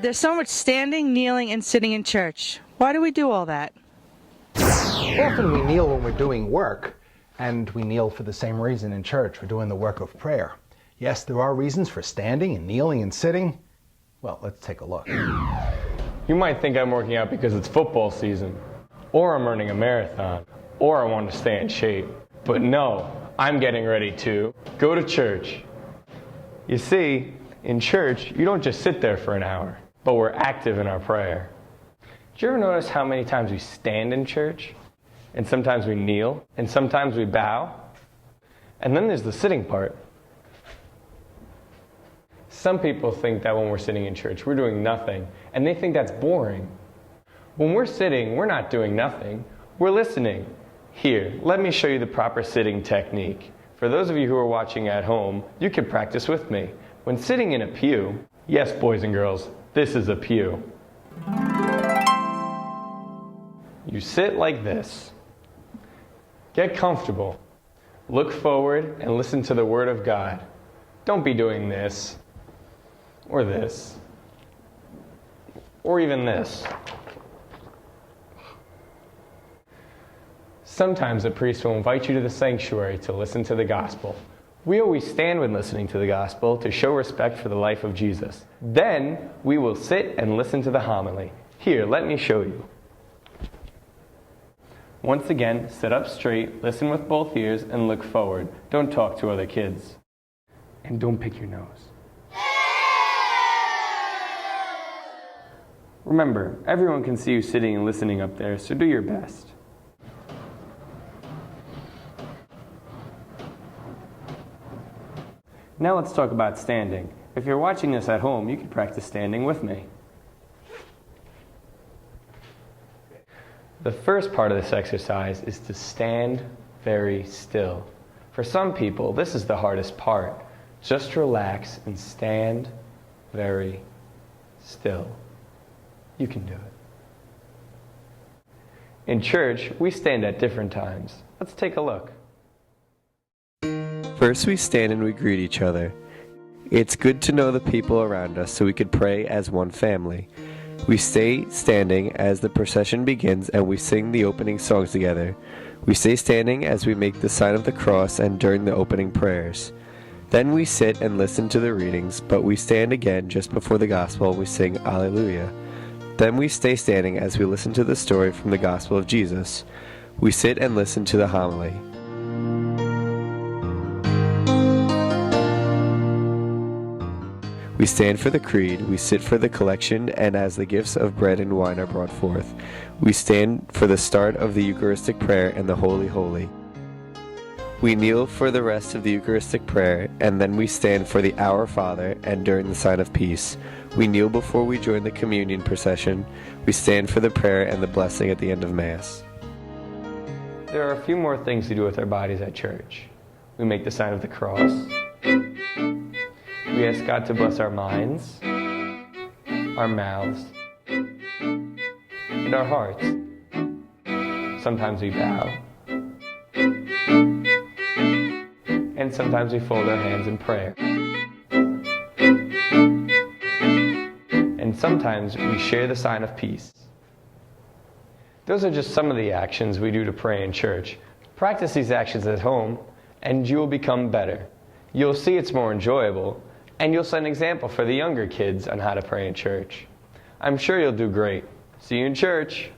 there's so much standing, kneeling, and sitting in church. Why do we do all that? Often we kneel when we're doing work, and we kneel for the same reason in church. We're doing the work of prayer. Yes, there are reasons for standing and kneeling and sitting. Well, let's take a look. You might think I'm working out because it's football season, or I'm running a marathon, or I want to stay in shape. But no, I'm getting ready to go to church. You see, in church, you don't just sit there for an hour, but we're active in our prayer. Did you ever notice how many times we stand in church? And sometimes we kneel, and sometimes we bow. And then there's the sitting part. Some people think that when we're sitting in church, we're doing nothing, and they think that's boring. When we're sitting, we're not doing nothing. We're listening. Here, let me show you the proper sitting technique. For those of you who are watching at home, you can practice with me. When sitting in a pew, yes, boys and girls, this is a pew. You sit like this. Get comfortable. Look forward and listen to the Word of God. Don't be doing this, or this, or even this. Sometimes a priest will invite you to the sanctuary to listen to the gospel. We always stand when listening to the gospel to show respect for the life of Jesus. Then we will sit and listen to the homily. Here, let me show you. Once again, sit up straight, listen with both ears, and look forward. Don't talk to other kids. And don't pick your nose. Remember, everyone can see you sitting and listening up there, so do your best. Now let's talk about standing. If you're watching this at home, you can practice standing with me. The first part of this exercise is to stand very still. For some people, this is the hardest part. Just relax and stand very still. You can do it. In church, we stand at different times. Let's take a look. First, we stand and we greet each other. It's good to know the people around us so we could pray as one family. We stay standing as the procession begins and we sing the opening songs together. We stay standing as we make the sign of the cross and during the opening prayers. Then we sit and listen to the readings, but we stand again just before the gospel and we sing Alleluia. Then we stay standing as we listen to the story from the gospel of Jesus. We sit and listen to the homily. We stand for the creed, we sit for the collection, and as the gifts of bread and wine are brought forth, we stand for the start of the Eucharistic prayer and the Holy Holy. We kneel for the rest of the Eucharistic prayer, and then we stand for the Our Father and during the sign of peace. We kneel before we join the communion procession. We stand for the prayer and the blessing at the end of Mass. There are a few more things to do with our bodies at church. We make the sign of the cross. We ask God to bless our minds, our mouths, and our hearts. Sometimes we bow. And sometimes we fold our hands in prayer. And sometimes we share the sign of peace. Those are just some of the actions we do to pray in church. Practice these actions at home, and you will become better. You'll see it's more enjoyable, and you'll set an example for the younger kids on how to pray in church. I'm sure you'll do great. See you in church.